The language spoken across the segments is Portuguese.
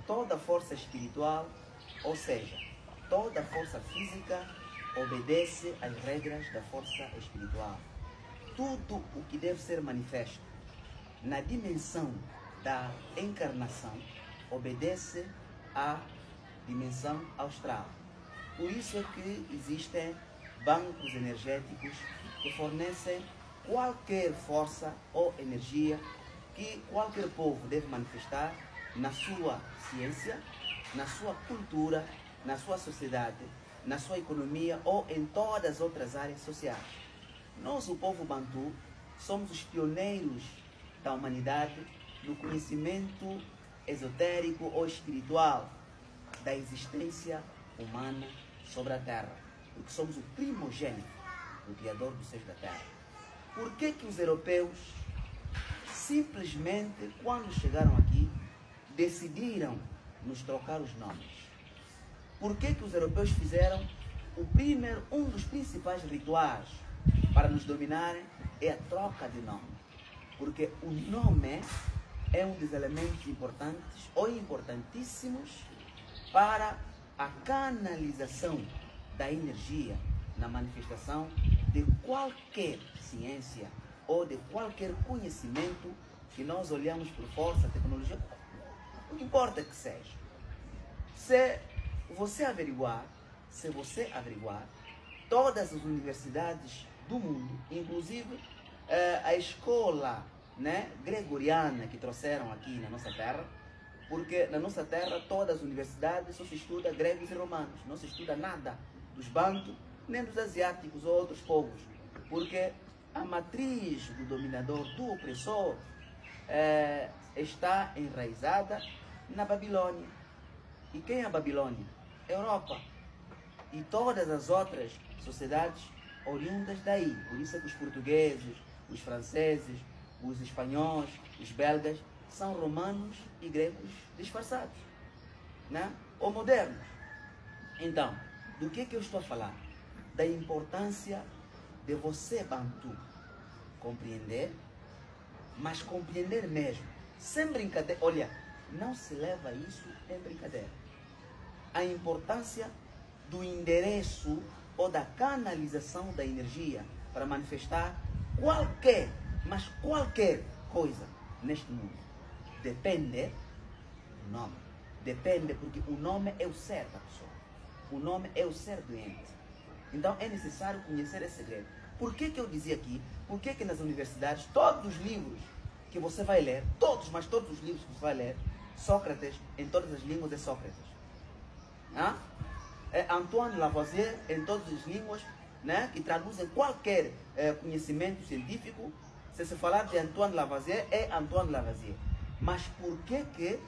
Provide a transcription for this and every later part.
toda força espiritual, ou seja, toda força física obedece às regras da força espiritual. Tudo o que deve ser manifesto na dimensão da encarnação obedece à dimensão austral. Por isso é que existem bancos energéticos que fornecem qualquer força ou energia que qualquer povo deve manifestar na sua ciência, na sua cultura, na sua sociedade, na sua economia ou em todas as outras áreas sociais. Nós, o povo Bantu, somos os pioneiros da humanidade no conhecimento esotérico ou espiritual da existência humana sobre a Terra, porque somos o primogênito do Criador dos céus da Terra. Por que que os europeus, simplesmente, quando chegaram aqui, decidiram nos trocar os nomes? Por que que os europeus fizeram um dos principais rituais para nos dominarem é a troca de nome? Porque o nome é um dos elementos importantes ou importantíssimos para a canalização da energia na manifestação de qualquer ciência ou de qualquer conhecimento que nós olhamos por força, tecnologia, não importa que seja. Se você averiguar, todas as universidades do mundo, inclusive a escola, né, gregoriana que trouxeram aqui na nossa terra, porque na nossa terra todas as universidades só se estuda gregos e romanos, não se estuda nada dos bantus, nem dos asiáticos ou outros povos, porque a matriz do dominador, do opressor, está enraizada na Babilônia. E quem é a Babilônia? Europa. E todas as outras sociedades oriundas daí. Por isso é que os portugueses, os franceses, os espanhóis, os belgas, são romanos e gregos disfarçados, né? Ou modernos. Então, do que eu estou a falar? Da importância de você, Bantu, compreender, mas compreender mesmo, sem brincadeira. Olha, não se leva isso em brincadeira. A importância do endereço ou da canalização da energia para manifestar qualquer, mas qualquer coisa neste mundo. Depende do nome. Depende, porque o nome é o ser da pessoa. O nome é o ser do ente. Então é necessário conhecer esse segredo. Por que que eu dizia aqui? Por que que nas universidades, todos os livros que você vai ler, mas todos os livros que você vai ler, Sócrates, em todas as línguas é Sócrates. É Antoine Lavoisier, em todas as línguas, né, que traduzem qualquer conhecimento científico. Se falar de Antoine Lavoisier, é Antoine Lavoisier. Mas por que que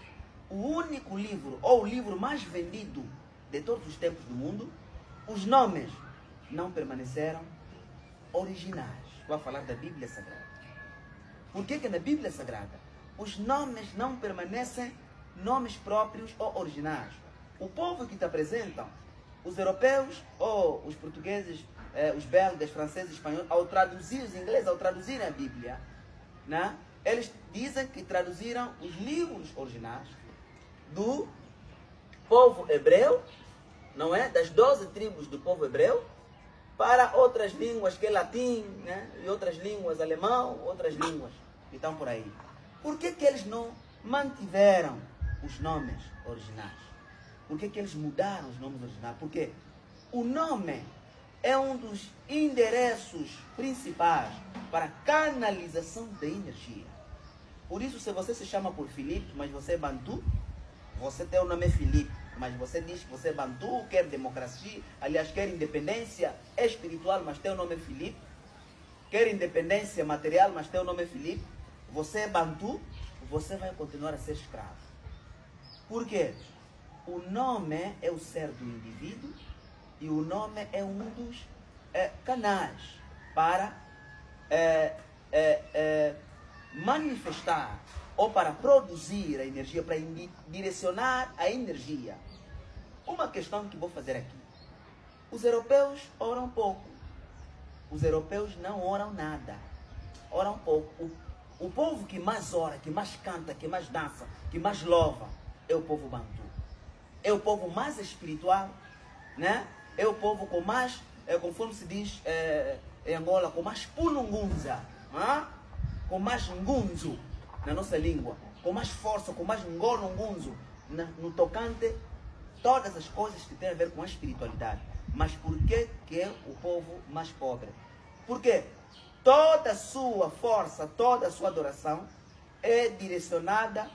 o único livro, ou o livro mais vendido de todos os tempos do mundo, os nomes não permaneceram originais? Vou falar da Bíblia Sagrada. Por que que na Bíblia Sagrada os nomes não permanecem nomes próprios ou originais? O povo que te apresentam, os europeus ou os portugueses, os belgas, franceses, espanhóis, ao traduzir os ingleses, ao traduzir a Bíblia, né, eles dizem que traduziram os livros originais do povo hebreu, não é? Das 12 tribos do povo hebreu, para outras línguas, que é latim, né? E outras línguas, alemão, outras línguas que estão por aí. Por que que eles não mantiveram os nomes originais? Por que que eles mudaram os nomes originais? Porque o nome é um dos endereços principais para a canalização da energia. Por isso, se você se chama por Filipe, mas você é Bantu, você tem o nome Filipe, mas você diz que você é Bantu, quer democracia, aliás, quer independência espiritual, mas tem o nome Filipe, quer independência material, mas tem o nome Filipe, você é Bantu, você vai continuar a ser escravo. Por quê? O nome é o ser do indivíduo e o nome é um dos canais para manifestar ou para produzir a energia, para direcionar a energia. Uma questão que vou fazer aqui. Os europeus oram pouco. Os europeus não oram nada. Oram pouco. O povo que mais ora, que mais canta, que mais dança, que mais louva, é o povo bantu. É o povo mais espiritual, né? É o povo com mais, conforme se diz em Angola, com mais punungunza, com mais ngunzo na nossa língua, com mais força, com mais ngolongunzo no tocante todas as coisas que têm a ver com a espiritualidade. Mas por que é o povo mais pobre? Porque toda a sua força, toda a sua adoração é direcionada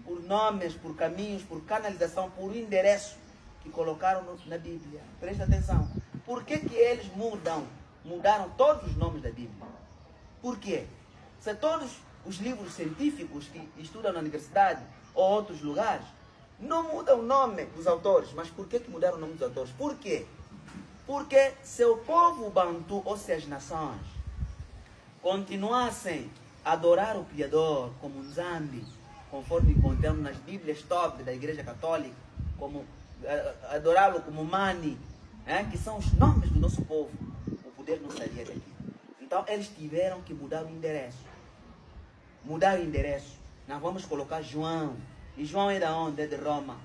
por nomes, por caminhos, por canalização, por endereço que colocaram na Bíblia. Presta atenção. Por que eles mudaram todos os nomes da Bíblia? Por quê? Se todos os livros científicos que estudam na universidade ou outros lugares não mudam o nome dos autores, mas por que mudaram o nome dos autores? Por quê? Porque se o povo bantu, ou se as nações, continuassem a adorar o Criador como Nzambi, conforme encontramos nas Bíblias top da Igreja Católica, como adorá-lo como Mani, que são os nomes do nosso povo, o poder não sairia daqui. Então eles tiveram que mudar o endereço. Mudar o endereço. Nós vamos colocar João. E João é de onde? É de Roma.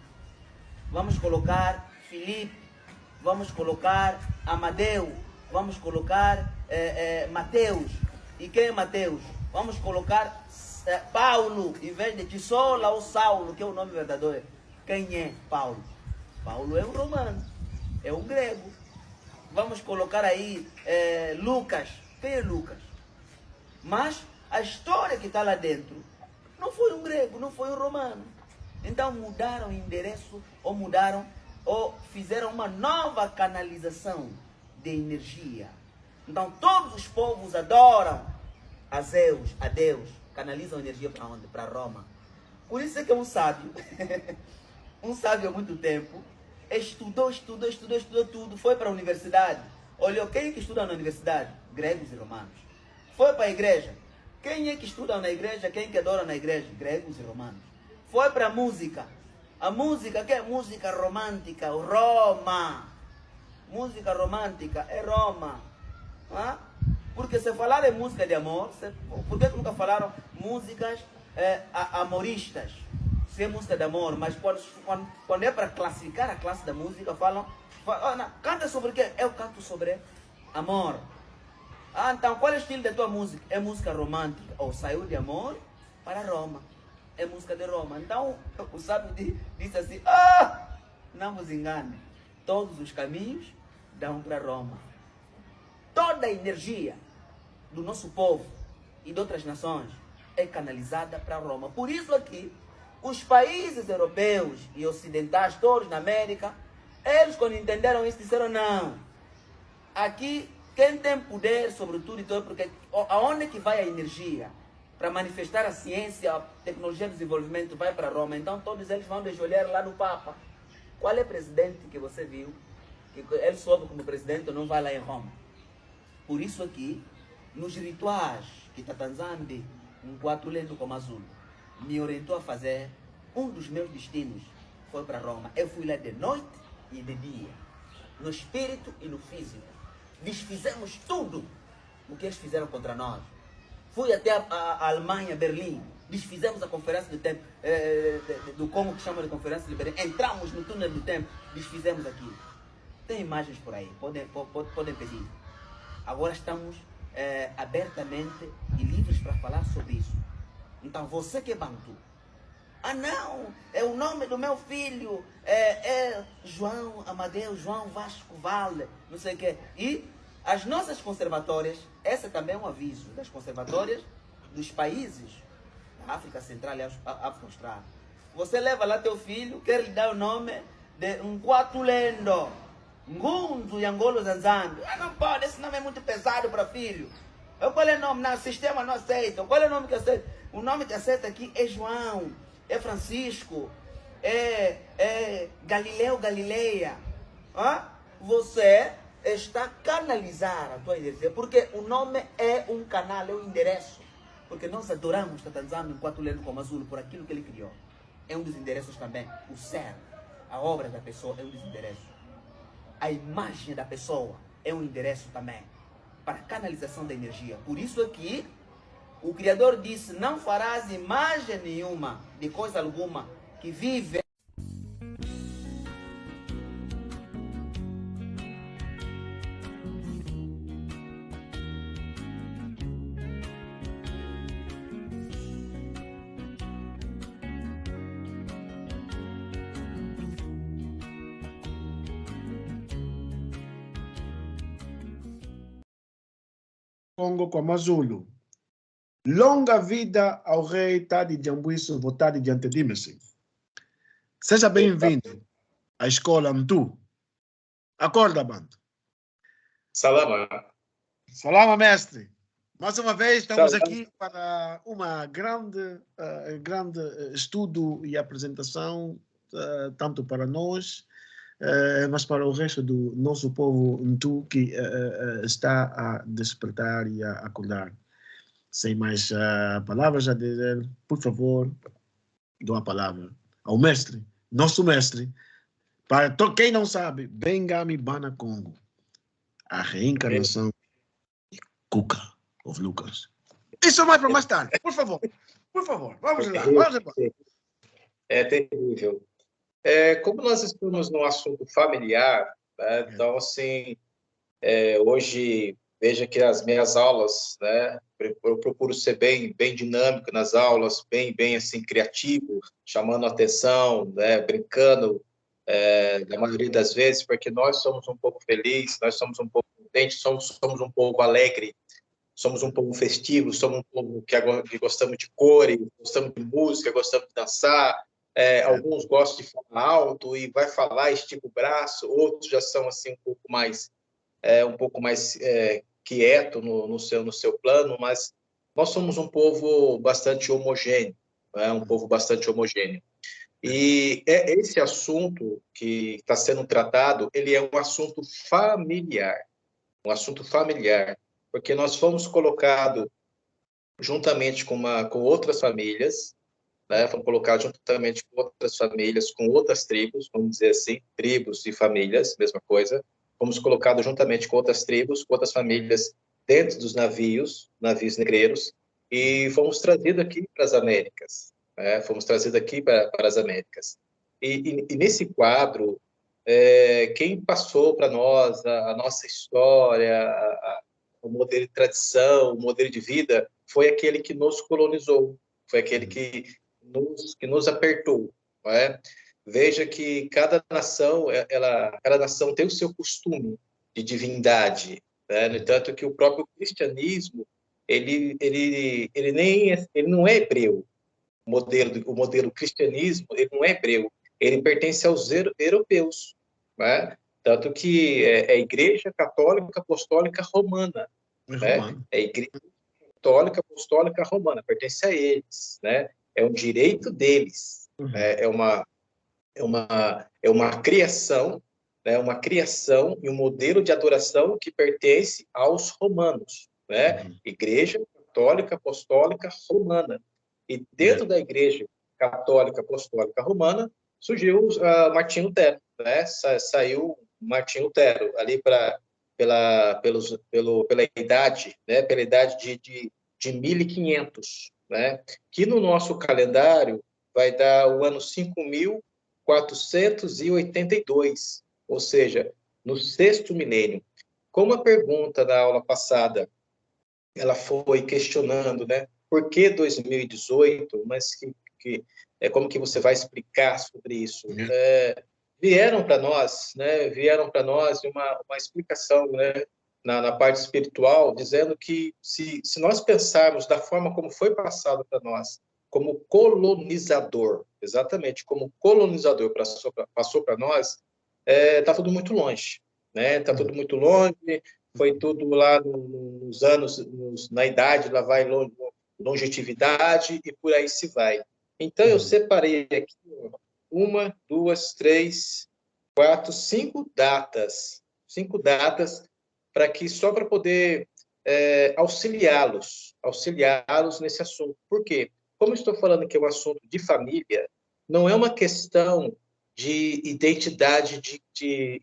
Vamos colocar Filipe. Vamos colocar Amadeu. Vamos colocar Mateus. E quem é Mateus? Vamos colocar Paulo, em vez de Tissola ou Saulo, que é o nome verdadeiro. Quem é Paulo? Paulo é um romano, é um grego. Vamos colocar aí Lucas. Quem é Lucas? Mas a história que está lá dentro não foi um grego, não foi um romano. Então mudaram o endereço, ou fizeram uma nova canalização de energia. Então todos os povos adoram a Deus, canalizam energia para onde? Para Roma. Por isso é que é um sábio, um sábio há muito tempo, estudou tudo, foi para a universidade, olhou quem é que estuda na universidade? Gregos e romanos. Foi para a igreja, quem é que estuda na igreja, quem é que adora na igreja? Gregos e romanos. Foi para a música que é música romântica, Roma. Música romântica é Roma. Porque se falar em música de amor, por que nunca falaram músicas amoristas? Se é música de amor, mas quando é para classificar a classe da música, falam não, canta sobre o quê? Eu canto sobre amor. Então qual é o estilo da tua música? É música romântica. Ou saiu de amor para Roma. É música de Roma. Então o sábio disse assim, não vos engane, todos os caminhos dão para Roma. Toda a energia do nosso povo e de outras nações é canalizada para Roma. Por isso aqui, os países europeus e ocidentais, todos na América, eles quando entenderam isso, disseram não. Aqui, quem tem poder sobre tudo e tudo, porque aonde que vai a energia? Para manifestar a ciência, a tecnologia do desenvolvimento, vai para Roma. Então todos eles vão olhar lá no Papa. Qual é o presidente que você viu? Que ele soube como presidente não vai lá em Roma. Por isso aqui, nos rituais que Tatanzambi, um quatro lendo como azul, me orientou a fazer, um dos meus destinos foi para Roma. Eu fui lá de noite e de dia, no espírito e no físico. Desfizemos tudo o que eles fizeram contra nós. Fui até a Alemanha, Berlim, desfizemos a conferência do tempo, do Congo, que chama de conferência de Berlim. Entramos no túnel do tempo, desfizemos aquilo. Tem imagens por aí, podem pedir. Agora estamos abertamente e livres para falar sobre isso. Então você que é bantu, não, é o nome do meu filho, é João Amadeu, João Vasco Vale, não sei o quê. E as nossas conservatórias, essa também é um aviso das conservatórias dos países da África Central e África Austral. Você leva lá teu filho, quer lhe dar o nome de um Quatulendo, Ngunzu e Angolo Zanzambi. Não pode, esse nome é muito pesado para filho. Qual é o nome? Não, o sistema não aceita. Qual é o nome que aceita? O nome que aceita aqui é João, é Francisco, é Galileu, Galileia. Você está a canalizar a tua energia, porque o nome é um canal, é um endereço. Porque nós adoramos Tatanzambi enquanto lendo como azul por aquilo que ele criou. É um dos endereços também. O ser, a obra da pessoa é um dos endereços. A imagem da pessoa é um endereço também para a canalização da energia. Por isso aqui, o Criador disse, não farás imagem nenhuma de coisa alguma que vive Congo com Amazulu. Longa vida ao rei Tadi Jambuiso, votado diante de mim. Seja bem-vindo à escola Mtu. Acorda, bando. Salama. Salama, mestre. Mais uma vez, estamos Salama. aqui para uma grande estudo e apresentação, tanto para nós, mas para o resto do nosso povo Mtu, que está a despertar e a acordar. Sem mais palavras a dizer, por favor, dou a palavra ao mestre, nosso mestre, para quem não sabe, Bengami Bana Congo, a reencarnação de Cuca of Lucas. Isso mais para mais tarde, por favor, vamos lá, vamos embora. É terrível. Como nós estamos num assunto familiar, né, então, assim, hoje, veja que as minhas aulas, né, eu procuro ser bem dinâmico nas aulas, bem assim, criativo, chamando a atenção, né, brincando, na maioria das vezes, porque nós somos um pouco felizes, nós somos um pouco contentes, somos um povo alegre, somos um povo festivo, somos um povo que gostamos de cores, gostamos de música, gostamos de dançar. Alguns gostam de falar alto e vai falar, estica o braço, outros já são assim um pouco mais quieto no seu plano, mas nós somos um povo bastante homogêneo, né? Um povo bastante homogêneo. E esse assunto que está sendo tratado, ele é um assunto familiar, porque nós fomos colocados juntamente com outras famílias, né? Fomos colocados juntamente com outras famílias, com outras tribos, vamos dizer assim, tribos e famílias, mesma coisa. Fomos colocados juntamente com outras tribos, com outras famílias dentro dos navios negreiros, e fomos trazidos aqui para as Américas. Fomos trazidos aqui para as Américas. E nesse quadro, quem passou para nós a nossa história, o modelo de tradição, o modelo de vida, foi aquele que nos colonizou, foi aquele que nos apertou. Não é? Veja que cada nação, cada nação tem o seu costume de divindade. Né? No entanto, que o próprio cristianismo, ele não é hebreu. O modelo cristianismo, ele não é hebreu. Ele pertence aos europeus. Né? Tanto que é a Igreja Católica Apostólica Romana. Né? É a Igreja Católica Apostólica Romana, pertence a eles. Né? É um direito deles. É uma criação, né? Uma criação e um modelo de adoração que pertence aos romanos. Né? Igreja Católica Apostólica Romana. E dentro da Igreja Católica Apostólica Romana surgiu Martinho Lutero, né? Saiu Martinho Lutero ali pela idade, né? Pela idade de 1500, né? Que no nosso calendário vai dar o ano 5482, ou seja, no sexto milênio. Como a pergunta da aula passada ela foi questionando, né? Por que 2018? Mas como que você vai explicar sobre isso? Vieram para nós, né? Vieram para nós uma explicação, né? Na parte espiritual, dizendo que se nós pensarmos da forma como foi passado para nós, como colonizador, exatamente, como colonizador passou para nós, está tudo muito longe, né? Está tudo muito longe. Foi tudo lá nos anos, na idade, lá vai longevidade e por aí se vai. Então, eu separei aqui 1, 2, 3, 4, 5 datas. 5 datas só para poder auxiliá-los nesse assunto. Por quê? Como eu estou falando que é um assunto de família, não é uma questão de identidade de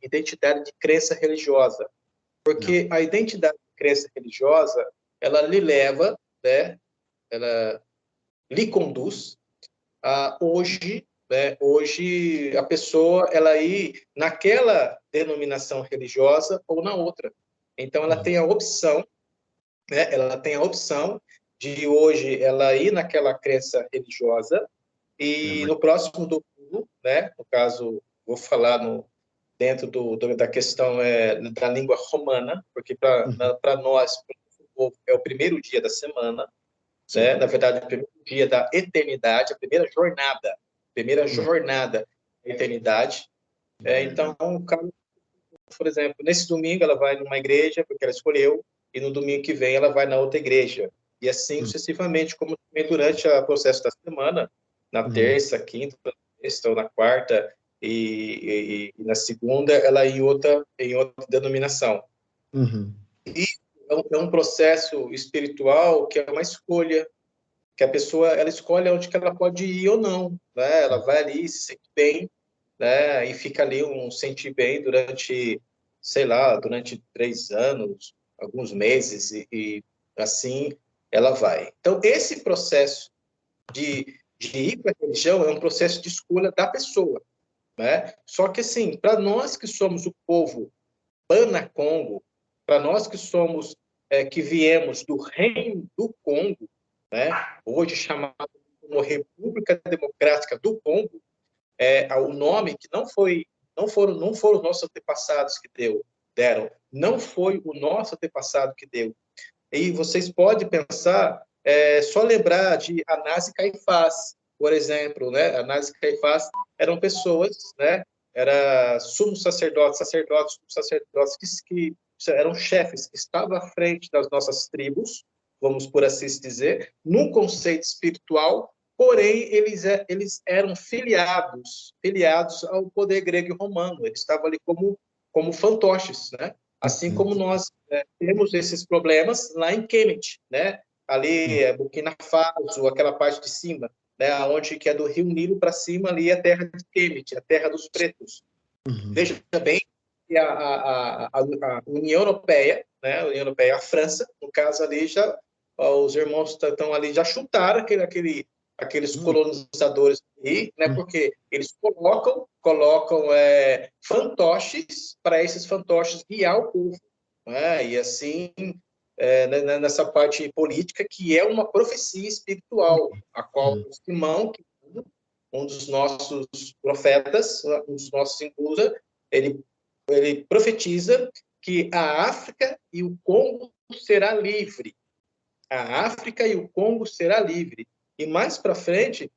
crença religiosa. Porque a identidade de crença religiosa, ela lhe leva, né? Ela lhe conduz a hoje, né? Hoje a pessoa ela ir naquela denominação religiosa ou na outra. Então ela tem a opção, né? Ela tem a opção de hoje ela ir naquela crença religiosa e no próximo domingo, né? No caso, vou falar dentro da questão da língua romana, porque para nós, povo é o primeiro dia da semana, né? Na verdade, o primeiro dia da eternidade, a primeira jornada da eternidade. Então, o cara, por exemplo, nesse domingo ela vai numa igreja, porque ela escolheu, e no domingo que vem ela vai na outra igreja. E assim sucessivamente, como também durante o processo da semana, na terça, quinta, sexta ou na quarta, e na segunda ela em outra denominação. E é um processo espiritual que é uma escolha, que a pessoa ela escolhe onde que ela pode ir ou não, né? Ela vai ali se sente bem, né? E fica ali sentir bem durante, sei lá, durante 3 anos, alguns meses e assim ela vai. Então esse processo de ir para a religião é um processo de escolha da pessoa, né? Só que assim, para nós que somos o povo Bana Congo, para nós que somos que viemos do Reino do Congo, né? Hoje chamado como República Democrática do Congo, o nome que não foram os nossos antepassados que deram, não foi o nosso antepassado que deu. E vocês podem pensar, só lembrar de Anás e Caifás, por exemplo, né? Anás e Caifás eram pessoas, né? Era sumos sacerdotes que eram chefes, que estavam à frente das nossas tribos, vamos por assim dizer, num conceito espiritual, porém eles eram filiados ao poder grego e romano, eles estavam ali como fantoches, né? Assim como nós temos esses problemas lá em Kemet, né? Ali, Burkina Faso, aquela parte de cima, né? Onde que é do Rio Nilo para cima, ali é a terra de Kemet, a terra dos pretos. Veja bem que a União Europeia, né? A União Europeia, a França, no caso ali, os irmãos estão ali, já chutaram aqueles colonizadores aí, né? Porque eles colocam fantoches para esses fantoches guiar o povo, né? E assim, nessa parte política, que é uma profecia espiritual, a qual Simão, um dos nossos profetas, um dos nossos inclusa, ele profetiza que a África e o Congo será livre. A África e o Congo será livre. E mais para frente,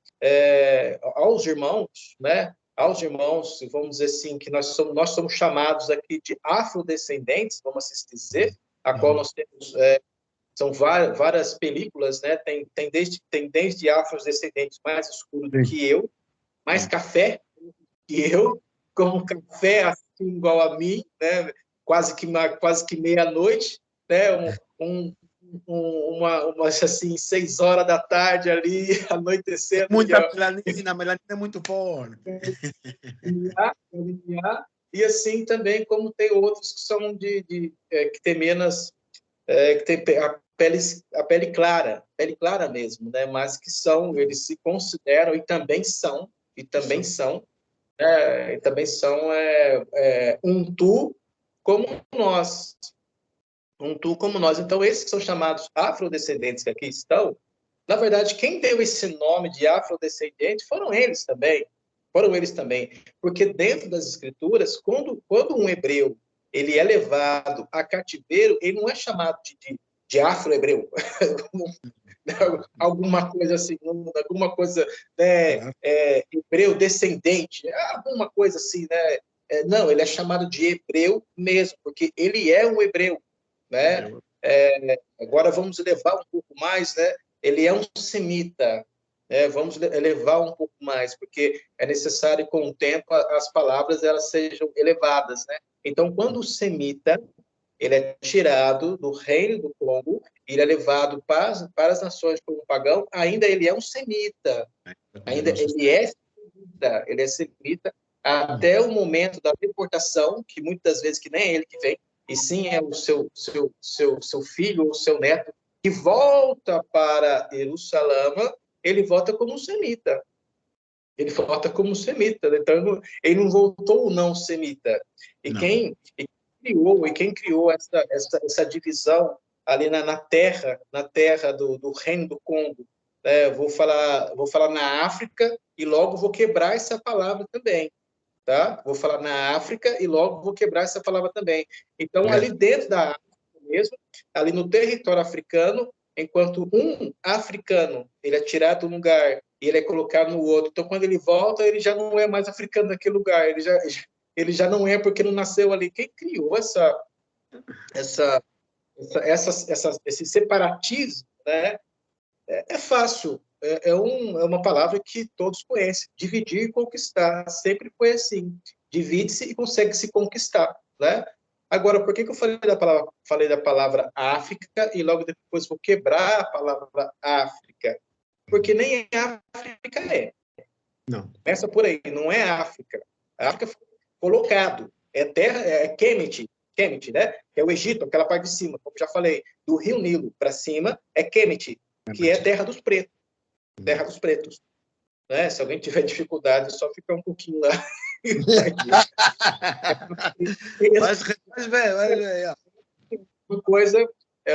aos irmãos, né? Aos irmãos, vamos dizer assim, que nós somos chamados aqui de afrodescendentes, vamos assim dizer, a qual nós temos são várias películas, né? Tem desde afrodescendentes mais escuros do que eu, mais café que eu, como café assim igual a mim, né? Quase que meia-noite, né? Umas assim 6 horas da tarde ali, anoitecendo. Muita melanina, a melanina é muito forte. E assim também como tem outros que são que tem menos, que tem a pele clara mesmo, né? Mas que eles se consideram e também são um tu como nós. Então, esses que são chamados afrodescendentes que aqui estão, na verdade, quem deu esse nome de afrodescendente foram eles também. Porque dentro das escrituras, quando um hebreu ele é levado a cativeiro, ele não é chamado de afro-hebreu. Alguma coisa assim, alguma coisa, né, hebreu descendente, alguma coisa assim, né? Não, ele é chamado de hebreu mesmo, porque ele é um hebreu, né? Agora vamos elevar um pouco mais, né? Ele é um semita, né? Vamos elevar um pouco mais, porque é necessário que com o tempo as palavras elas sejam elevadas, né? Então, quando o semita ele é tirado do reino do Congo, ele é levado para as nações como pagão, ainda ele é um semita, ele é semita até o momento da deportação, que muitas vezes que nem é ele que vem, e sim é o seu filho ou seu neto, que volta para Jerusalém, ele volta como um semita. Então ele não voltou não semita. E quem criou essa divisão ali na terra do reino do Congo, vou falar na África e logo vou quebrar essa palavra também, tá? Vou falar na África e logo vou quebrar essa palavra também. Então ali dentro da África mesmo, ali no território africano, enquanto um africano ele é tirado de um lugar e ele é colocado no outro. Então, quando ele volta, ele já não é mais africano naquele lugar, ele já não é porque não nasceu ali. Quem criou esse separatismo, né? É fácil, é uma palavra que todos conhecem. Dividir e conquistar, sempre foi assim. Divide-se e consegue se conquistar, né? Agora, por que eu falei da palavra África e logo depois vou quebrar a palavra África? Porque nem África é. Não. Começa por aí, não é África. A África foi colocado, é terra, é Kemet, né? Que é o Egito, aquela parte de cima, como já falei, do Rio Nilo para cima é Kemet, que é terra dos pretos, né? Se alguém tiver dificuldade, só ficar um pouquinho lá. Mas ver.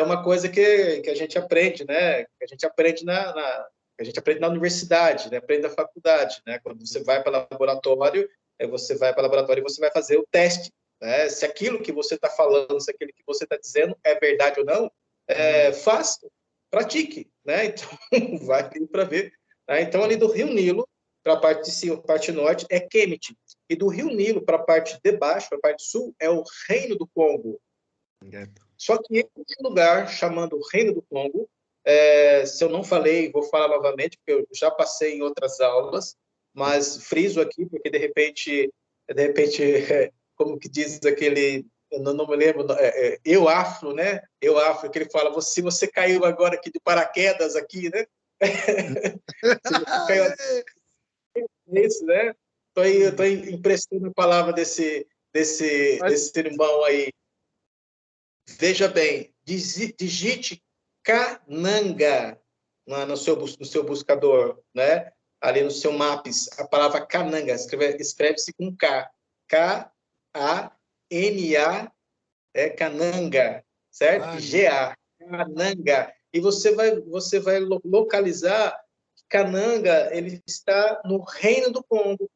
Uma coisa que a gente aprende, né? Que a gente aprende na universidade, né? Aprende na faculdade, né? Quando você vai para o laboratório, você vai e você vai fazer o teste, né? Se aquilo que você está falando, se aquilo que você está dizendo é verdade ou não, faça, pratique, né? Então, vai ali para ver. Né? Então, ali do Rio Nilo, para a parte de cima, parte norte, é Kemet. E do Rio Nilo para a parte de baixo, para a parte sul, é o Reino do Congo. Só que esse lugar, chamando Reino do Congo, se eu não falei, vou falar novamente, porque eu já passei em outras aulas, mas friso aqui, porque de repente como que diz aquele, eu não me lembro, eu afro, né? Eu afro, que ele fala, se você caiu agora aqui de paraquedas aqui, né? Se você caiu isso, né? Estou emprestando a palavra desse irmão aí. Veja bem, digite Cananga no seu buscador, né? Ali no seu Maps, a palavra Cananga, escreve-se com K. K-A-N-A, Cananga, certo? G-A, Cananga. E você vai localizar que Cananga, ele está no Reino do Congo.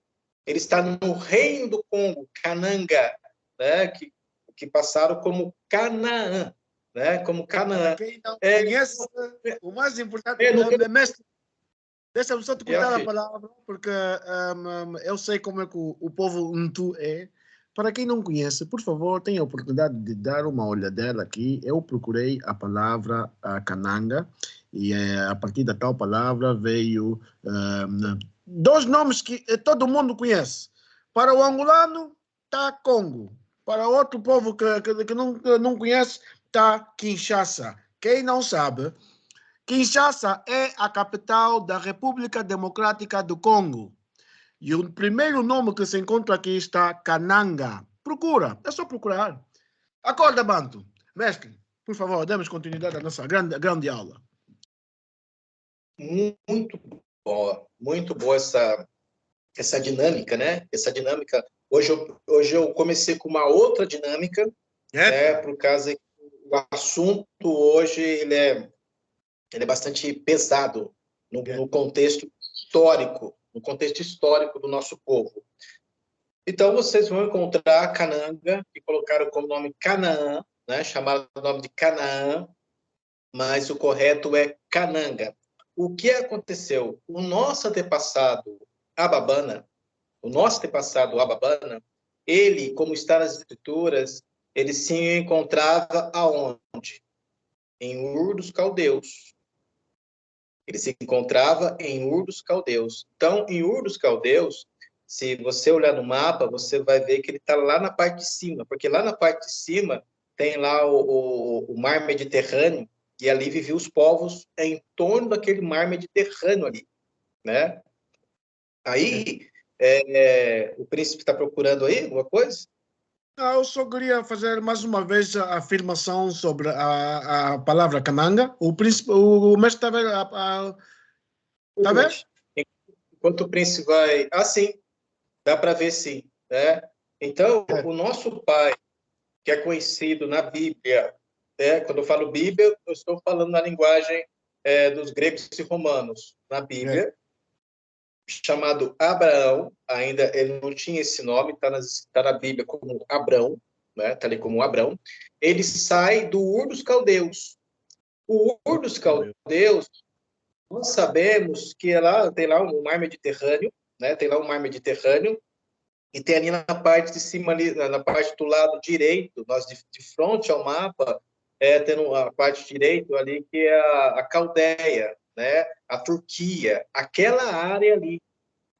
Ele está no Reino do Congo, Cananga, né? Que passaram como Canaã, né? Como Canaã. Quem não conhece, o mais importante, mestre, deixa-me só te cortar a palavra, porque eu sei como é que o povo Ntu é. Para quem não conhece, por favor, tenha a oportunidade de dar uma olhadela aqui. Eu procurei a palavra Cananga e a partir da tal palavra veio dois nomes que todo mundo conhece. Para o angolano, está Congo. Para outro povo que não conhece, está Kinshasa. Quem não sabe, Kinshasa é a capital da República Democrática do Congo. E o primeiro nome que se encontra aqui está Kananga. Procura, é só procurar. Acorda, Banto. Mestre, por favor, demos continuidade à nossa grande aula. Muito boa essa dinâmica, né? Essa dinâmica. Hoje eu comecei com uma outra dinâmica, né? Por causa que o assunto hoje ele é bastante pesado no contexto histórico, do nosso povo. Então vocês vão encontrar Cananga, que colocaram como nome Canaã, né? Chamaram o nome de Canaã, mas o correto é Cananga. O que aconteceu? O nosso antepassado Ababana, ele, como está nas escrituras, ele se encontrava aonde? Em Ur dos Caldeus. Ele se encontrava em Ur dos Caldeus. Então, em Ur dos Caldeus, se você olhar no mapa, você vai ver que ele está lá na parte de cima, porque lá na parte de cima tem lá o mar Mediterrâneo, e ali viviam os povos em torno daquele mar Mediterrâneo ali, né? Aí, o príncipe está procurando aí alguma coisa? Eu só queria fazer mais uma vez a afirmação sobre a palavra Kananga. O mestre está vendo? Está vendo? Enquanto o príncipe vai... Ah, sim, dá para ver sim, né? Então, o nosso pai, que é conhecido na Bíblia, quando eu falo Bíblia, eu estou falando na linguagem dos gregos e romanos, na Bíblia, chamado Abraão, ainda ele não tinha esse nome, está na Bíblia como Abrão, né, tal como Abrão, ele sai do Ur dos Caldeus. O Ur dos Caldeus, nós sabemos que tem lá um mar Mediterrâneo, né, tem lá um mar Mediterrâneo, e tem ali na parte de cima, ali, na parte do lado direito, nós de frente ao mapa, tendo a parte direita ali, que é a Caldeia, né, a Turquia, aquela área ali.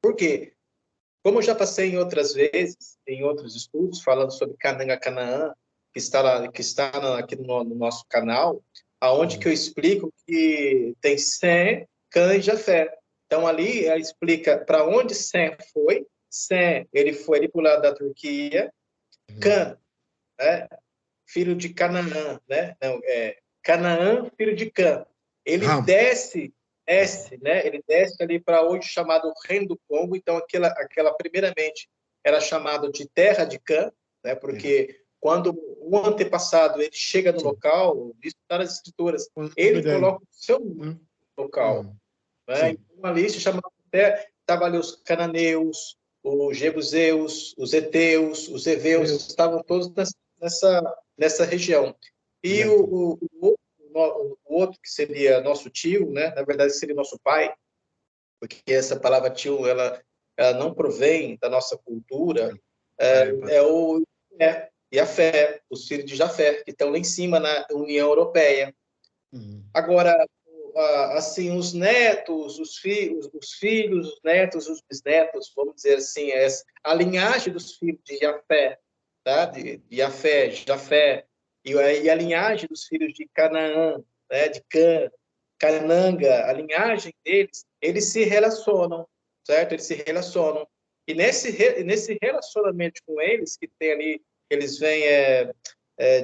Por quê? Como eu já passei em outras vezes, em outros estudos, falando sobre Canaã, que está lá, aqui no nosso canal, aonde que eu explico que tem Sem, Cã e Jafé. Então, ali explica para onde Sem foi. Sem, ele foi ali para o lado da Turquia. Cã, né, filho de Canaã, né? Não, Canaã, filho de Cã. Ele desce, né? Ele desce ali para hoje chamado Reino do Congo. Então, aquela primeiramente era chamado de Terra de Cã, né? Porque quando o antepassado ele chega no local, isso está nas escrituras, ele coloca o seu nome no local. Né? Então, ali se chamava estava ali os cananeus, os jebuseus, os heteus, os heveus, estavam todos nessa região. E o outro, que seria nosso tio, né? Na verdade, seria nosso pai, porque essa palavra tio, ela não provém da nossa cultura, Jafé, os filhos de Jafé, que estão lá em cima na União Europeia. Agora, assim, os netos, os filhos, os netos, os bisnetos, vamos dizer assim, a linhagem dos filhos de Jafé, tá? De Jafé, e a linhagem dos filhos de Canaã, né? De Cananga, a linhagem deles, eles se relacionam, certo? Eles se relacionam. E nesse relacionamento com eles, que tem ali, eles vêm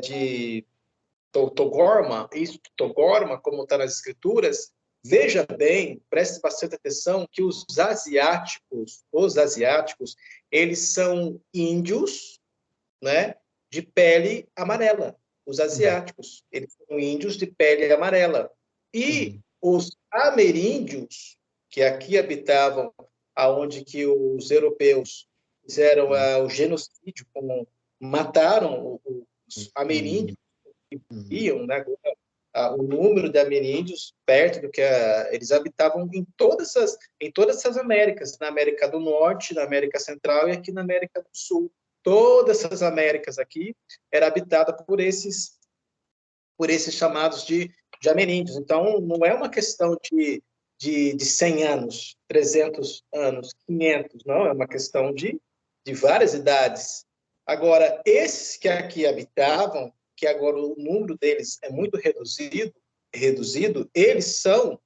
de Togorma, como está nas escrituras, veja bem, preste bastante atenção, que os asiáticos, eles são índios, né, de pele amarela. Os asiáticos, eles são índios de pele amarela. E os ameríndios, que aqui habitavam, aonde que os europeus fizeram o genocídio, como mataram os ameríndios, iam, né? O número de ameríndios perto do que eles habitavam em todas essas Américas, na América do Norte, na América Central e aqui na América do Sul. Todas essas Américas aqui era habitada por esses chamados de ameríndios. Então, não é uma questão de 100 anos, 300 anos, 500, não, é uma questão de várias idades. Agora, esses que aqui habitavam, que agora o número deles é muito reduzido, eles são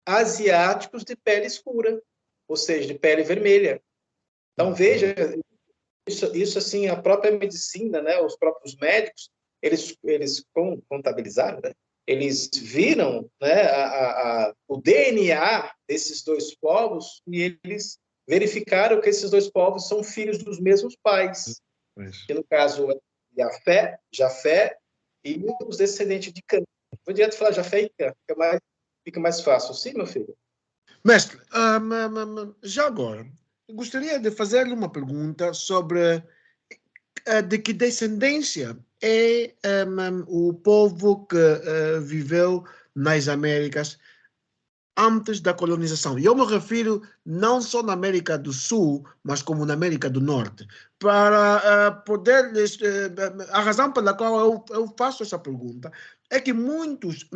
asiáticos de pele escura, ou seja, de pele vermelha. Então, veja, isso assim, a própria medicina, né, os próprios médicos, eles contabilizaram, né, eles viram, né, o DNA desses dois povos e eles verificaram que esses dois povos são filhos dos mesmos pais. Que no caso é Jafé e os descendentes de Cã. Vou direto falar Jafé e Cã, fica mais fácil. Sim, meu filho? Mestre, já agora, gostaria de fazer-lhe uma pergunta sobre de que descendência é o povo que viveu nas Américas antes da colonização. E eu me refiro não só na América do Sul, mas como na América do Norte. Para poder... a razão pela qual eu faço essa pergunta é que muitos,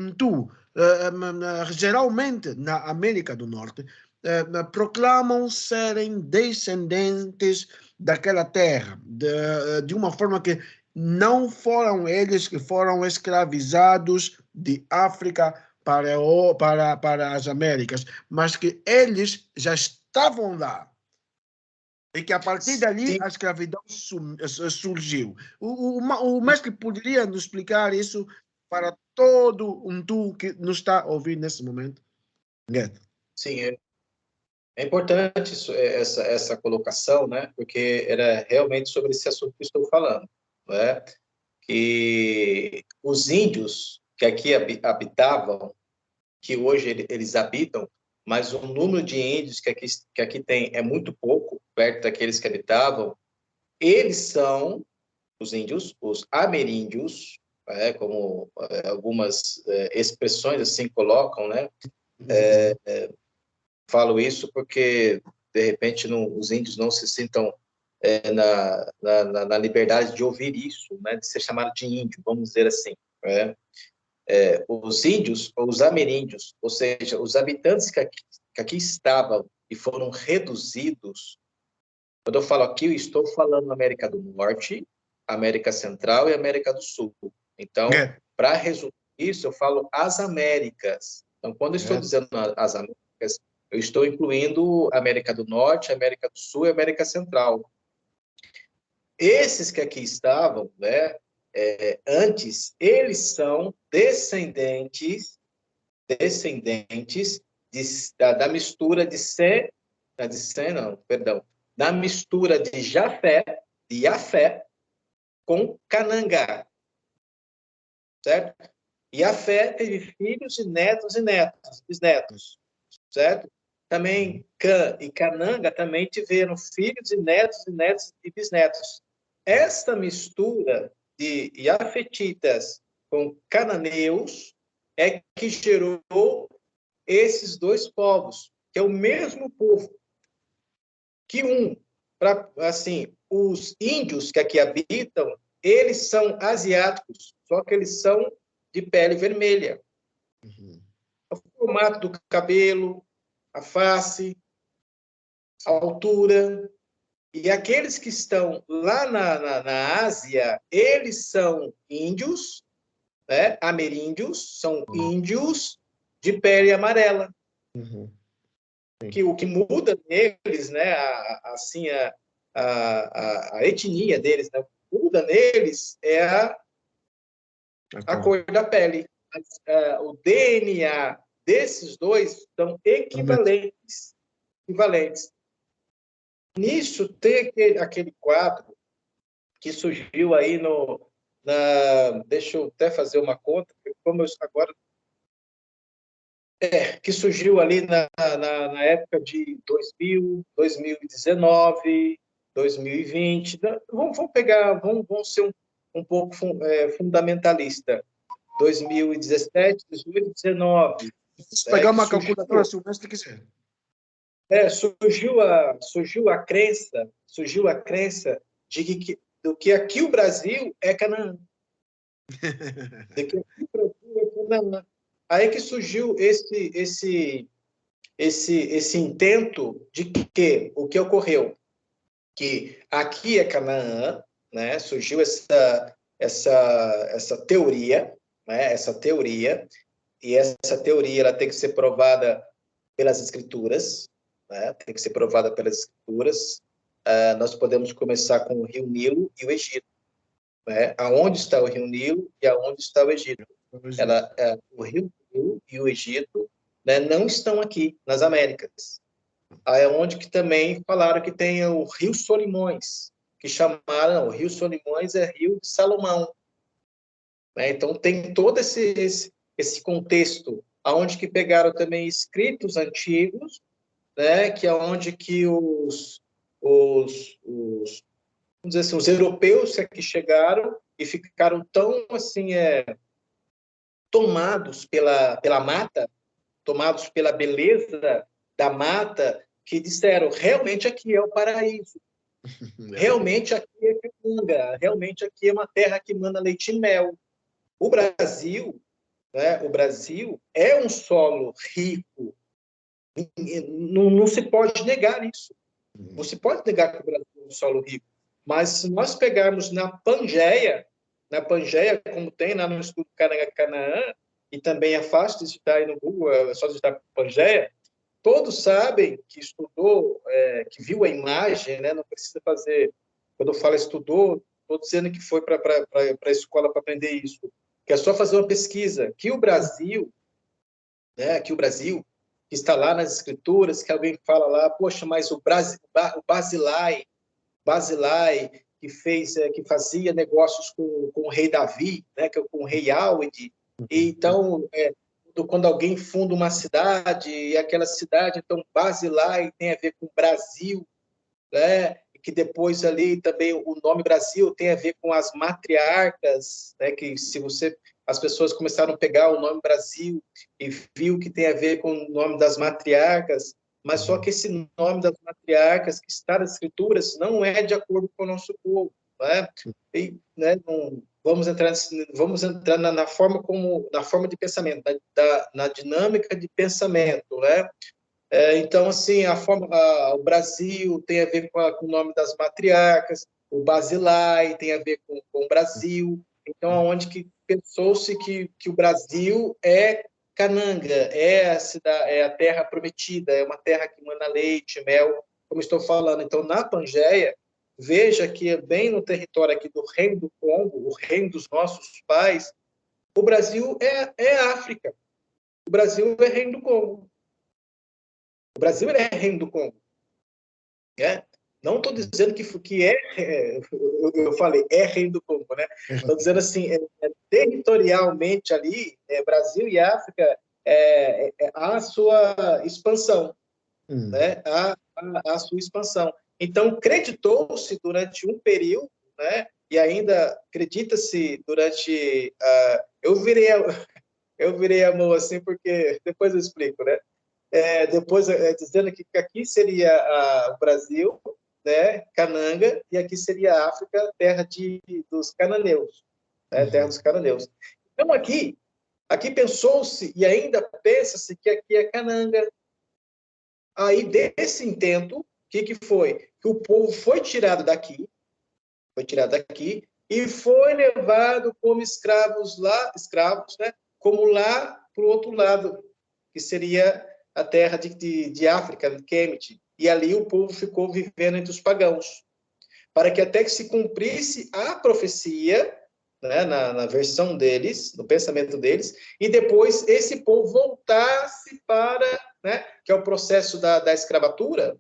geralmente na América do Norte, proclamam serem descendentes daquela terra, de uma forma que não foram eles que foram escravizados de África para as Américas, mas que eles já estavam lá e que a partir dali a escravidão surgiu. O mestre poderia nos explicar isso para todo que nos está a ouvir nesse momento? Sim, é importante essa colocação, né? Porque era realmente sobre esse assunto que estou falando, né? Que os índios que aqui habitavam, que hoje eles habitam, mas o número de índios que aqui tem é muito pouco, perto daqueles que habitavam, eles são os ameríndios, como algumas expressões assim colocam, né? Falo isso porque, de repente, os índios não se sintam na liberdade de ouvir isso, né? De ser chamado de índio, vamos dizer assim. Né? Os índios, ou os ameríndios, ou seja, os habitantes que aqui estavam e foram reduzidos. Quando eu falo aqui, eu estou falando América do Norte, América Central e América do Sul. Então, para resumir isso, eu falo as Américas. Então, quando eu estou dizendo as Américas, eu estou incluindo América do Norte, América do Sul e América Central. Esses que aqui estavam, né, antes, eles são descendentes da mistura da mistura de Jafé com Canangá, certo? Jafé teve filhos e netos e bisnetos, certo? Também Cã e Cananga também tiveram filhos e netos e bisnetos. Esta mistura de Jafetitas com cananeus é que gerou esses dois povos, que é o mesmo povo. Que assim, os índios que aqui habitam, eles são asiáticos, só que eles são de pele vermelha. O formato do cabelo, a face, a altura. E aqueles que estão lá na Ásia, eles são índios, né? Ameríndios, são índios de pele amarela. Que o que muda neles, né, a etnia deles, né, o que muda neles é a cor da pele. O DNA desses dois são equivalentes. Nisso tem aquele quadro que surgiu aí deixa eu até fazer uma conta, como eu agora que surgiu ali na época de 2000, 2019, 2020. Vamos ser um pouco fundamentalista. 2017, 2019. Se pegar uma calculadora, se o mestre quiser. Surgiu a crença do que aqui o Brasil é Canaã. De que aqui o Brasil é Canaã. Aí que surgiu esse intento de que o que ocorreu, que aqui é Canaã, né? Surgiu essa teoria, né? E essa teoria ela tem que ser provada pelas escrituras, né? Tem que ser provada pelas escrituras. Nós podemos começar com o Rio Nilo e o Egito, né? Aonde está o Rio Nilo e aonde está o Egito? O Rio Nilo e o Egito, né, não estão aqui nas Américas. Aí é onde que também falaram que tem o Rio Solimões, que chamaram o Rio Solimões é Rio de Salomão. Né? Então tem todo esse contexto, aonde que pegaram também escritos antigos, né, que é onde que vamos dizer assim, os europeus que aqui chegaram e ficaram tão assim tomados pela mata, tomados pela beleza da mata, que disseram, realmente aqui é o paraíso. Realmente aqui é Caatinga, realmente aqui é uma terra que manda leite e mel. O Brasil, né, é um solo rico. Não se pode negar isso. Não se pode negar que o Brasil é um solo rico. Mas se nós pegarmos na Pangeia, como tem lá no estudo Canaã, e também é fácil de digitar aí no Google, é só digitar Pangeia, todos sabem que estudou, que viu a imagem, né? Não precisa fazer, quando eu falo estudou, estou dizendo que foi para a escola para aprender isso, que é só fazer uma pesquisa, que o Brasil, que está lá nas escrituras, que alguém fala lá, poxa, mas o Basilai, que fazia negócios com o rei Davi, né, com o rei Áuide. Então, quando alguém funda uma cidade, e aquela cidade, então, Basilai tem a ver com Brasil, né? que depois ali também o nome Brasil tem a ver com as matriarcas, né, que as pessoas começaram a pegar o nome Brasil e viu que tem a ver com o nome das matriarcas, mas só que esse nome das matriarcas que está nas escrituras não é de acordo com o nosso povo, né? E, né, vamos entrar na forma de pensamento, na dinâmica de pensamento, né? Então, assim, o Brasil tem a ver com o nome das matriarcas, o Basilai tem a ver com o Brasil. Então, onde que pensou-se que o Brasil é Cananga, é a terra prometida, é uma terra que manda leite, mel, como estou falando. Então, na Pangeia, veja que bem no território aqui do Reino do Congo, o reino dos nossos pais, o Brasil é África. O Brasil é Reino do Congo. O Brasil é Reino do Congo. Né? Não estou dizendo que eu falei, é Reino do Congo, né? Estou dizendo assim, territorialmente ali, Brasil e África, há a sua expansão, né? Há a sua expansão. Então, acreditou-se durante um período, né? E ainda acredita-se durante... eu virei a mão assim, porque depois eu explico, né? Depois dizendo que aqui seria o Brasil, né, Cananga, e aqui seria a África, terra dos cananeus, né, terra dos cananeus. Então aqui pensou-se e ainda pensa-se que aqui é Cananga. Aí desse intento, o que foi? Que o povo foi tirado daqui e foi levado como escravos, né, como lá para o outro lado, que seria a terra de África, de Kemet. E ali o povo ficou vivendo entre os pagãos, para que até que se cumprisse a profecia, né, na versão deles, no pensamento deles, e depois esse povo voltasse para, né, que é o processo da escravatura,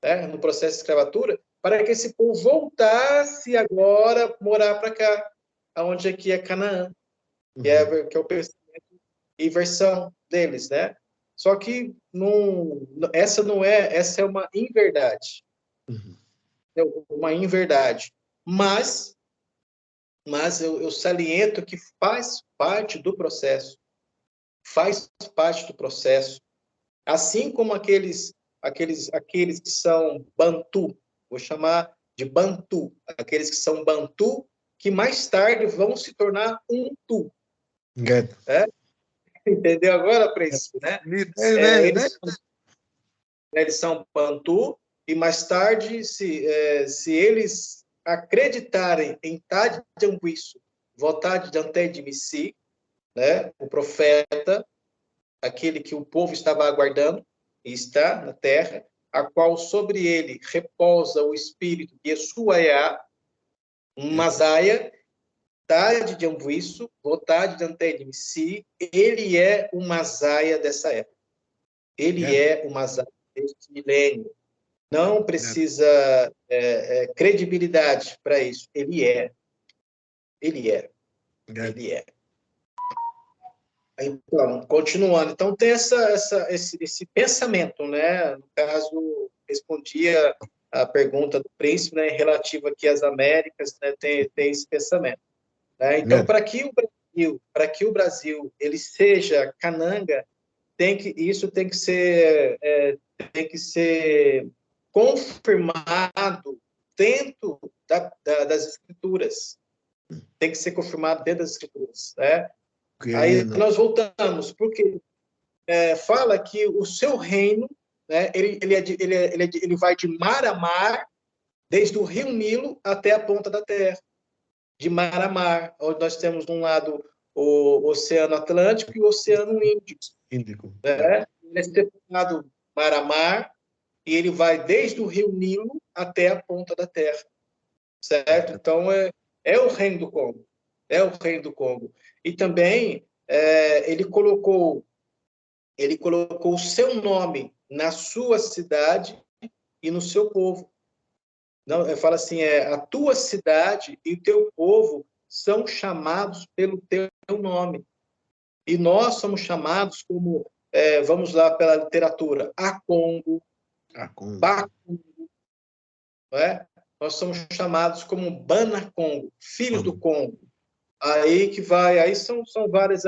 né, no processo de escravatura, para que esse povo voltasse agora morar para cá, aonde aqui é Canaã, que é o pensamento e versão deles, né? Só que essa é uma inverdade. É uma inverdade. Mas eu saliento que faz parte do processo. Faz parte do processo. Assim como aqueles que são Bantu, vou chamar de Bantu, aqueles que são Bantu, que mais tarde vão se tornar Untu. Entendeu agora, príncipe, né? Eles são Bantu, e mais tarde, se eles acreditarem em Tade de Anguiço, Votade de Ante de Missi, né, o profeta, aquele que o povo estava aguardando, e está na terra, a qual sobre ele repousa o espírito de Yeshuaiá, um Masaia, Tade de Anguiço, Votade de Ante de Missi, ele é o Masaia dessa época. Ele é o Masaia deste milênio. Não precisa credibilidade para isso. Ele é. Então, continuando. Então, tem esse pensamento, né? No caso, respondia a pergunta do príncipe, né, relativa aqui às Américas, né, tem esse pensamento. Né? Então, para que o Brasil ele seja Cananga, isso tem que ser confirmado dentro das escrituras. Tem que ser confirmado dentro das escrituras, né? Aí nós voltamos, porque fala que o seu reino, né, ele vai de mar a mar, desde o rio Nilo até a ponta da terra. De mar a mar, onde nós temos de um lado o Oceano Atlântico e o Oceano Índico. Né? Ele é separado mar a mar, e ele vai desde o rio Nilo até a ponta da terra. Certo? Então, é o reino do Congo. É o reino do Congo. E também, ele colocou o seu nome na sua cidade e no seu povo. Não, fala assim, a tua cidade e o teu povo são chamados pelo teu nome. E nós somos chamados como, vamos lá pela literatura, Akongo, Bakongo, não é? Nós somos chamados como Bana-Congo, filhos do Congo. Aí que vai, aí são várias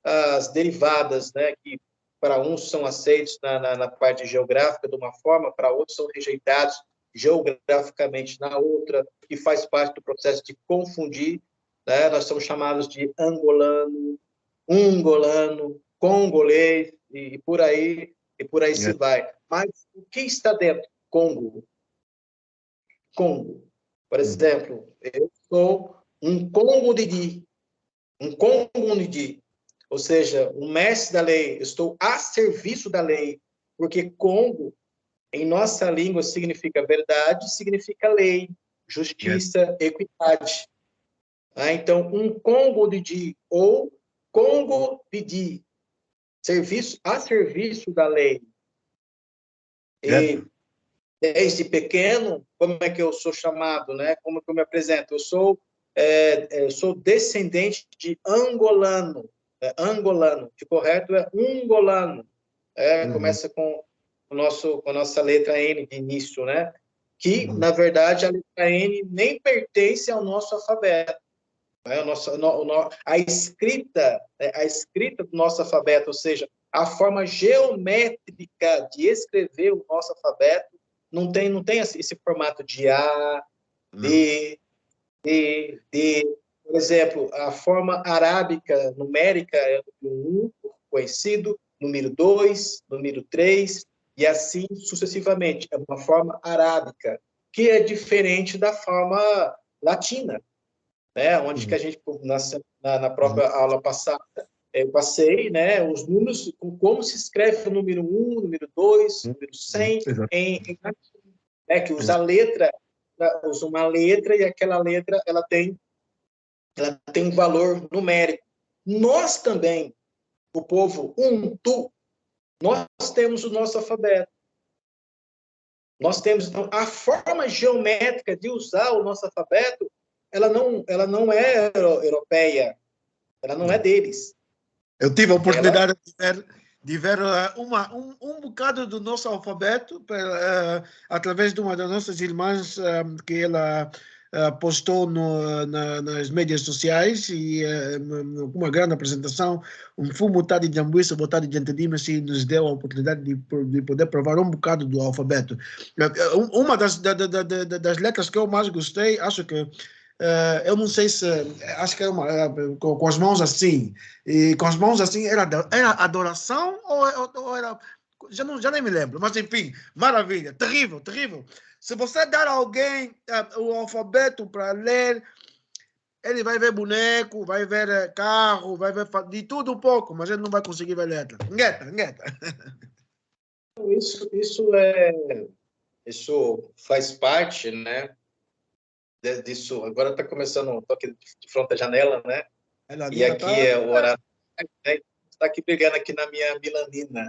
as derivadas, né, que para uns são aceitos na parte geográfica de uma forma, para outros são rejeitados geograficamente na outra, que faz parte do processo de confundir, né? Nós somos chamados de angolano, ungolano, congolês, e por aí se vai. Mas o que está dentro? Congo. Congo. Por exemplo, eu sou um Congo Didi, ou seja, um mestre da lei, eu estou a serviço da lei, porque Congo, em nossa língua, significa verdade, significa lei, justiça, equidade. Então, um Congo Didi ou Congo Didi, a serviço da lei. E desde pequeno, como é que eu sou chamado, né? Como é que eu me apresento? Eu sou descendente de angolano. Angolano, de correto é ungolano. Começa com a nossa letra N de início, né? Que, na verdade, a letra N nem pertence ao nosso alfabeto. A escrita do nosso alfabeto, ou seja, a forma geométrica de escrever o nosso alfabeto, não tem esse formato de A, D, D. Por exemplo, a forma arábica numérica é o número 1, conhecido, número 2, número 3, e assim sucessivamente. É uma forma arábica, que é diferente da forma latina, né? Onde que a gente, na própria aula passada, eu passei, né, os números, como se escreve o número 1, número 2, número 100, em latim, né, que usa uma letra, e aquela letra ela tem um valor numérico. Nós também, o povo Untu, nós temos o nosso alfabeto. Nós temos, então, a forma geométrica de usar o nosso alfabeto, ela não é europeia, ela não é deles. Eu tive a oportunidade de ver um bocado do nosso alfabeto através de uma das nossas irmãs que ela postou nas mídias sociais e uma grande apresentação, um fumo tá de jambuíça, botado diante de mim, assim, nos deu a oportunidade de poder provar um bocado do alfabeto. Uma das letras que eu mais gostei, acho que eu não sei se, acho que com as mãos assim, e com as mãos assim, era adoração ou era, já nem me lembro, mas enfim, maravilha, terrível, terrível. Se você dar a alguém o alfabeto para ler, ele vai ver boneco, vai ver carro, vai ver de tudo um pouco, mas ele não vai conseguir ver letra. Ngueta. Isso faz parte, né? Disso, agora está começando, estou aqui de frente à janela, né? E aqui é o horário, né? Está aqui brigando aqui na minha melanina.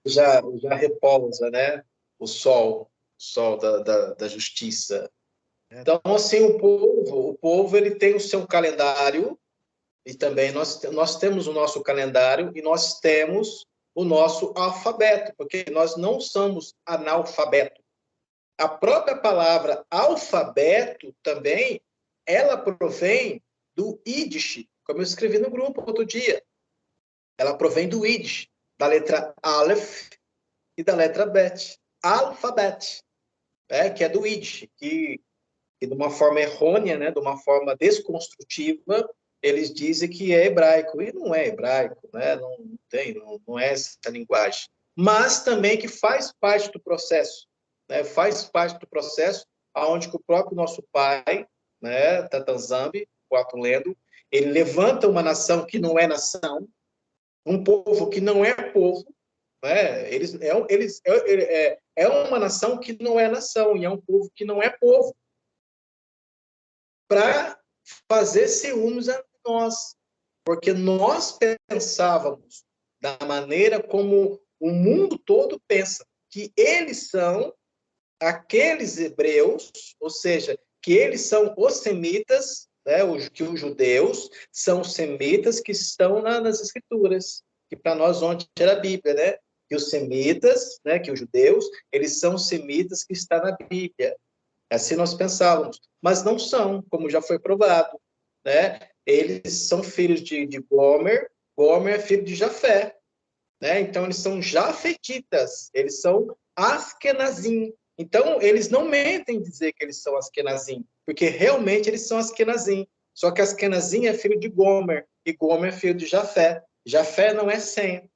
já repousa, né? O sol da justiça. Então, assim, o povo ele tem o seu calendário, e também nós temos o nosso calendário, e nós temos o nosso alfabeto, porque nós não somos analfabetos. A própria palavra alfabeto também, ela provém do Yiddish, como eu escrevi no grupo outro dia. Ela provém do Yiddish, da letra Aleph e da letra Bet. Alfabet, que é do Yiddish, que de uma forma errônea, né, de uma forma desconstrutiva, eles dizem que é hebraico, e não é hebraico, né, não é essa linguagem. Mas também que faz parte do processo, né, faz parte do processo onde o próprio nosso pai, né, Tatanzambi, o Ato Lendo, ele levanta uma nação que não é nação, um povo que não é povo, né, é uma nação que não é nação, e é um povo que não é povo, para fazer ciúmes a nós, porque nós pensávamos da maneira como o mundo todo pensa, que eles são aqueles hebreus, ou seja, que eles são os semitas, né, que os judeus são os semitas que estão nas escrituras, que para nós ontem era a Bíblia, né? que os semitas, né, que os judeus, eles são semitas que está na Bíblia. Assim nós pensávamos, mas não são, como já foi provado, né? Eles são filhos de Gomer, Gomer é filho de Jafé, né? Então eles são jafetitas, eles são askenazim. Então eles não mentem em dizer que eles são askenazim, porque realmente eles são askenazim. Só que askenazim é filho de Gomer e Gomer é filho de Jafé. Jafé não é Sem.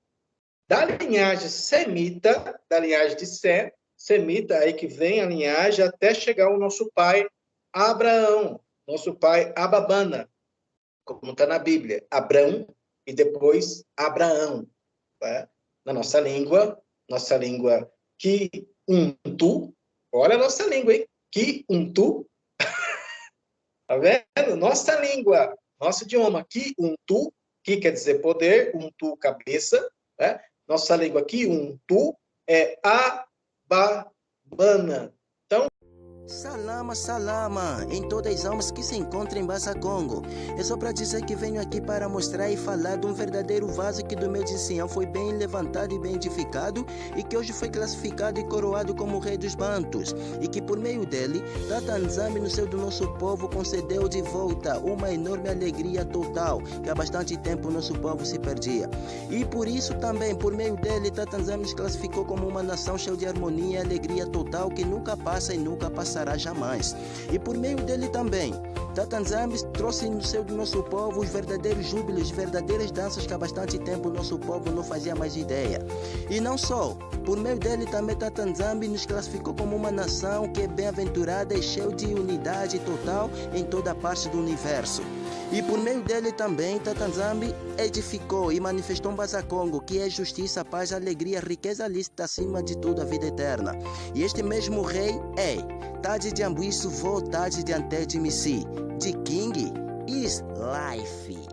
Da linhagem semita, da linhagem de Sem, semita, aí que vem a linhagem até chegar o nosso pai Abraão, nosso pai Ababana, como está na Bíblia, Abrão e depois Abraão. Tá? Na nossa língua Ki-untu, olha a nossa língua, hein? Ki-untu, tá vendo? Nossa língua, nosso idioma, Ki-untu, Ki quer dizer poder, untu, cabeça, né? Nossa língua Ki-untu é Ababana. Então, Salama, salama, em todas as almas que se encontram em Bassa Congo. É só para dizer que venho aqui para mostrar e falar de um verdadeiro vaso que do meu Jinsião foi bem levantado e bem edificado e que hoje foi classificado e coroado como rei dos Bantus e que por meio dele, Tata Nzambi no seio do nosso povo concedeu de volta uma enorme alegria total que há bastante tempo o nosso povo se perdia. E por isso também, por meio dele, Tata Nzambi nos classificou como uma nação cheia de harmonia e alegria total que nunca passa e nunca passará jamais. E por meio dele também, Tata Nzambi trouxe no seio do nosso povo os verdadeiros júbilos, verdadeiras danças que há bastante tempo o nosso povo não fazia mais ideia. E não só, por meio dele também Tata Nzambi nos classificou como uma nação que é bem-aventurada e cheia de unidade total em toda a parte do universo. E por meio dele também, Tata Nzambi edificou e manifestou um Bassa Congo, que é justiça, paz, alegria, riqueza lícita, acima de tudo a vida eterna. E este mesmo rei é Tade de Ambuíço, Vô Tade de Ante de Missi, de King is Life.